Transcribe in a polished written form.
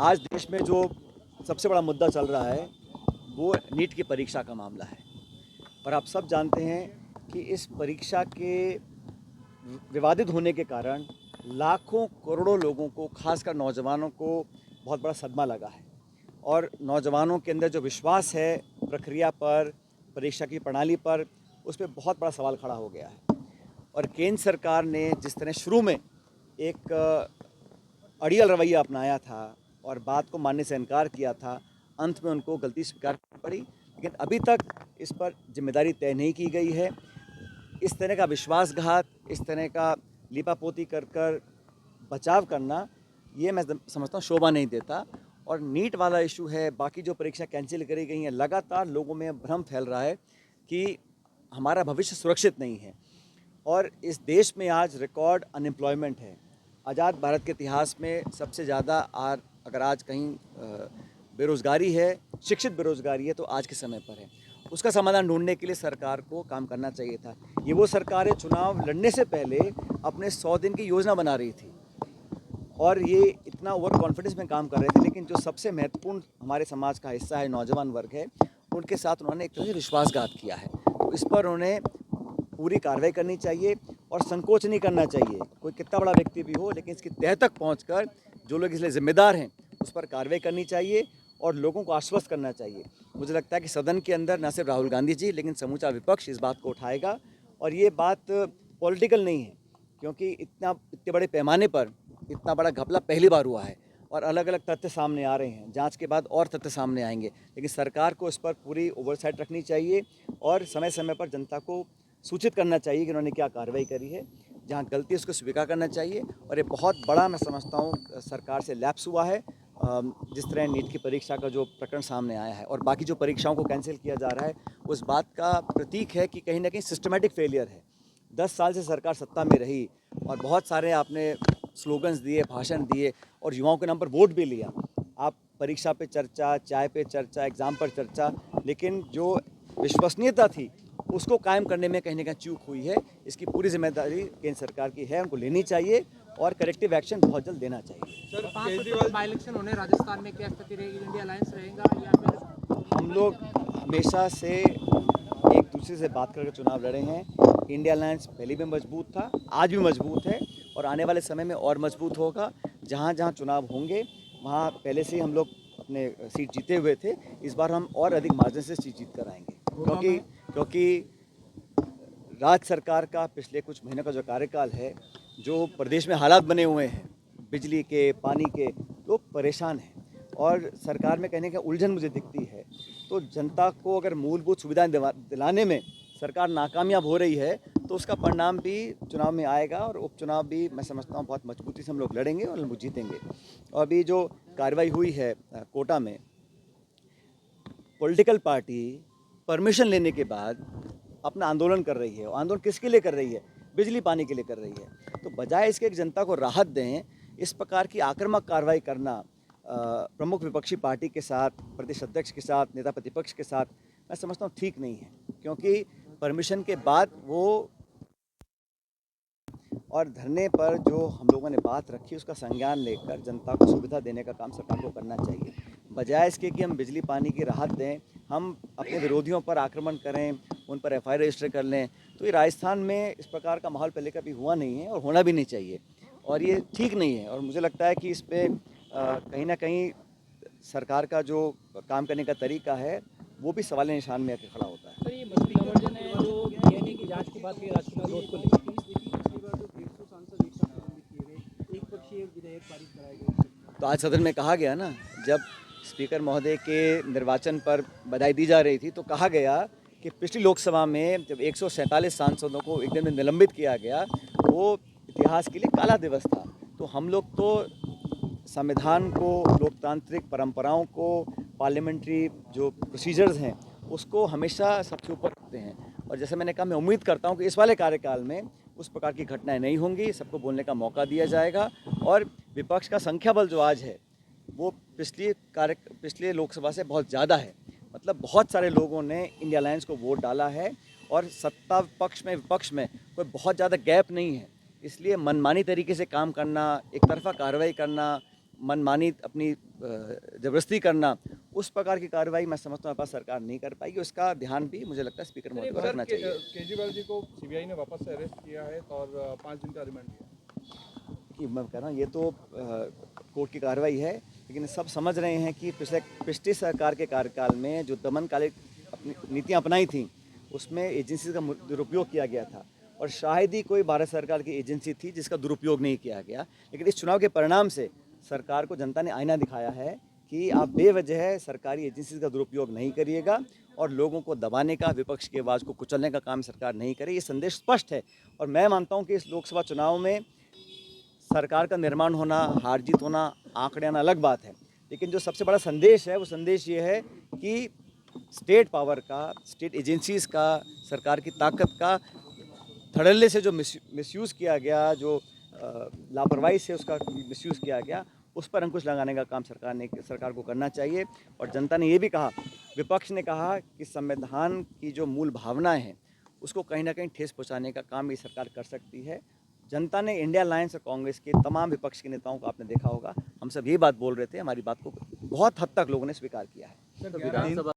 आज देश में जो सबसे बड़ा मुद्दा चल रहा है वो नीट की परीक्षा का मामला है। और आप सब जानते हैं कि इस परीक्षा के विवादित होने के कारण लाखों करोड़ों लोगों को, खासकर नौजवानों को बहुत बड़ा सदमा लगा है। और नौजवानों के अंदर जो विश्वास है प्रक्रिया पर, परीक्षा की प्रणाली पर, उस पर बहुत बड़ा सवाल खड़ा हो गया है। और केंद्र सरकार ने जिस तरह शुरू में एक अड़ियल रवैया अपनाया था और बात को मानने से इनकार किया था, अंत में उनको गलती स्वीकार करनी पड़ी। लेकिन अभी तक इस पर जिम्मेदारी तय नहीं की गई है। इस तरह का विश्वासघात, इस तरह का लीपापोती कर कर बचाव करना, ये मैं समझता हूँ शोभा नहीं देता। और नीट वाला इशू है, बाकी जो परीक्षा कैंसिल करी गई हैं, लगातार लोगों में भ्रम फैल रहा है कि हमारा भविष्य सुरक्षित नहीं है। और इस देश में आज रिकॉर्ड अनएम्प्लॉयमेंट है। आज़ाद भारत के इतिहास में सबसे ज़्यादा अगर आज कहीं बेरोज़गारी है, शिक्षित बेरोज़गारी है, तो आज के समय पर है। उसका समाधान ढूंढने के लिए सरकार को काम करना चाहिए था। ये वो सरकार है, चुनाव लड़ने से पहले अपने 100 दिन की योजना बना रही थी और ये इतना ओवर कॉन्फिडेंस में काम कर रहे थे। लेकिन जो सबसे महत्वपूर्ण हमारे समाज का हिस्सा है, नौजवान वर्ग है, उनके साथ उन्होंने एक तरह से विश्वासघात किया है। तो इस पर उन्हें पूरी कार्रवाई करनी चाहिए और संकोच नहीं करना चाहिए। कोई कितना बड़ा व्यक्ति भी हो, लेकिन इसकी तह तक पहुंचकर जो लोग इसलिए जिम्मेदार हैं उस पर कार्रवाई करनी चाहिए और लोगों को आश्वस्त करना चाहिए। मुझे लगता है कि सदन के अंदर न सिर्फ राहुल गांधी जी, लेकिन समूचा विपक्ष इस बात को उठाएगा। और ये बात पॉलिटिकल नहीं है, क्योंकि इतने बड़े पैमाने पर इतना बड़ा घपला पहली बार हुआ है और अलग अलग तथ्य सामने आ रहे हैं। जांच के बाद और तथ्य सामने आएंगे, लेकिन सरकार को इस पर पूरी ओवरसाइट रखनी चाहिए और समय समय पर जनता को सूचित करना चाहिए कि उन्होंने क्या कार्रवाई करी है। जहाँ गलती उसको स्वीकार करना चाहिए। और ये बहुत बड़ा मैं समझता हूँ सरकार से लैप्स हुआ है। जिस तरह नीट की परीक्षा का जो प्रकरण सामने आया है और बाकी जो परीक्षाओं को कैंसिल किया जा रहा है, उस बात का प्रतीक है कि कहीं ना कहीं सिस्टमेटिक फेलियर है। 10 साल से सरकार सत्ता में रही और बहुत सारे आपने स्लोगन्स दिए, भाषण दिए और युवाओं के नाम पर वोट भी लिया। आप परीक्षा पे चर्चा, चाय पे चर्चा, एग्ज़ाम पर चर्चा, लेकिन जो विश्वसनीयता थी उसको कायम करने में कहीं ना कहीं चूक हुई है। इसकी पूरी जिम्मेदारी केंद्र सरकार की है, उनको लेनी चाहिए और करेक्टिव एक्शन बहुत जल्द देना चाहिए। सर, केजरीवाल बाई इलेक्शन होने राजस्थान में क्या स्थिति रहेगी? इंडिया अलायंस रहेगा या फिर? हम लोग हमेशा से एक दूसरे से बात करके चुनाव लड़े हैं। इंडिया अलायंस पहले भी मजबूत था, आज भी मजबूत है और आने वाले समय में और मजबूत होगा। जहाँ जहाँ चुनाव होंगे वहाँ पहले से ही हम लोग अपने सीट जीते हुए थे। इस बार हम और अधिक मार्जिन से सीट जीत कर आएंगे, क्योंकि राज्य सरकार का पिछले कुछ महीनों का जो कार्यकाल है, जो प्रदेश में हालात बने हुए हैं बिजली के, पानी के, लोग परेशान हैं और सरकार में कहने का उलझन मुझे दिखती है। तो जनता को अगर मूलभूत सुविधाएं दिलाने में सरकार नाकामयाब हो रही है तो उसका परिणाम भी चुनाव में आएगा और उपचुनाव भी मैं समझता हूँ बहुत मजबूती से हम लोग लड़ेंगे और हम लोग जीतेंगे। और अभी जो कार्रवाई हुई है कोटा में, पॉलिटिकल पार्टी परमिशन लेने के बाद अपना आंदोलन कर रही है। और आंदोलन किसके लिए कर रही है? बिजली पानी के लिए कर रही है। तो बजाय इसके कि जनता को राहत दें, इस प्रकार की आक्रामक कार्रवाई करना प्रमुख विपक्षी पार्टी के साथ, प्रदेश अध्यक्ष के साथ, नेता प्रतिपक्ष के साथ, मैं समझता हूँ ठीक नहीं है। क्योंकि परमिशन के बाद वो और धरने पर जो हम लोगों ने बात रखी उसका संज्ञान लेकर जनता को सुविधा देने का काम सरकार को करना चाहिए। बजाय इसके कि हम बिजली पानी की राहत दें, हम अपने विरोधियों पर आक्रमण करें, उन पर एफआईआर रजिस्टर कर लें। तो ये राजस्थान में इस प्रकार का माहौल पहले कभी हुआ नहीं है और होना भी नहीं चाहिए और ये ठीक नहीं है। और मुझे लगता है कि इस पर कहीं ना कहीं सरकार का जो काम करने का तरीका है वो भी सवाल निशान में आकर खड़ा होता है। सर, ये मस्ती का वर्जन है जो डीएनए की जांच की बात की राष्ट्रपति दोष को लेकर। तो आज सदन में कहा गया ना, जब स्पीकर महोदय के निर्वाचन पर बधाई दी जा रही थी तो कहा गया कि पिछली लोकसभा में जब 147 सांसदों को एक दिन में निलंबित किया गया, वो इतिहास के लिए काला दिवस था। तो हम लोग तो संविधान को, लोकतांत्रिक परंपराओं को, पार्लियामेंट्री जो प्रोसीजर्स हैं उसको हमेशा सबसे ऊपर रखते हैं। और जैसे मैंने कहा, मैं उम्मीद करता हूँ कि इस वाले कार्यकाल में उस प्रकार की घटनाएं नहीं होंगी, सबको बोलने का मौका दिया जाएगा। और विपक्ष का संख्या बल जो आज है वो पिछले लोकसभा से बहुत ज़्यादा है। मतलब बहुत सारे लोगों ने इंडिया अलायंस को वोट डाला है और सत्ता पक्ष में विपक्ष में कोई बहुत ज़्यादा गैप नहीं है। इसलिए मनमानी तरीके से काम करना, एक तरफा कार्रवाई करना, मनमानी अपनी जबरदस्ती करना, उस प्रकार की कार्रवाई मैं समझता हूँ सरकार नहीं कर पाएगी। उसका ध्यान भी मुझे लगता है स्पीकर महोदय को रखना चाहिए। केजरीवाल जी को सीबीआई ने वापस से अरेस्ट किया है और 5 दिन का रिमांड दिया। कि मैं कह रहा हूँ ये तो कोर्ट की कार्रवाई है, लेकिन सब समझ रहे हैं कि पिछली सरकार के कार्यकाल में जो दमनकारी अपनी नीतियाँ अपनाई थी, उसमें एजेंसी का दुरुपयोग किया गया था, और शायद ही कोई भारत सरकार की एजेंसी थी जिसका दुरुपयोग नहीं किया गया। लेकिन इस चुनाव के परिणाम से सरकार को जनता ने आईना दिखाया है कि आप बेवजह सरकारी एजेंसी का दुरुपयोग नहीं करिएगा और लोगों को दबाने का, विपक्ष की आवाज़ को कुचलने का काम सरकार नहीं करे। ये संदेश स्पष्ट है, और मैं मानता हूँ कि इस लोकसभा चुनाव में सरकार का निर्माण होना, हार जीत होना, आंकड़े आना अलग बात है, लेकिन जो सबसे बड़ा संदेश है वो संदेश ये है कि स्टेट पावर का, स्टेट एजेंसीज़ का, सरकार की ताकत का धड़ल्ले से जो मिसयूज़ किया गया, जो लापरवाही से उसका मिसयूज़ किया गया, उस पर अंकुश लगाने का काम सरकार को करना चाहिए। और जनता ने ये भी कहा, विपक्ष ने कहा कि संविधान की जो मूल भावनाएं हैं उसको कहीं ना कहीं ठेस पहुंचाने का काम ये सरकार कर सकती है। जनता ने इंडिया अलायंस और कांग्रेस के तमाम विपक्ष के नेताओं को आपने देखा होगा, हम सब ये बात बोल रहे थे, हमारी बात को बहुत हद तक लोगों ने स्वीकार किया है।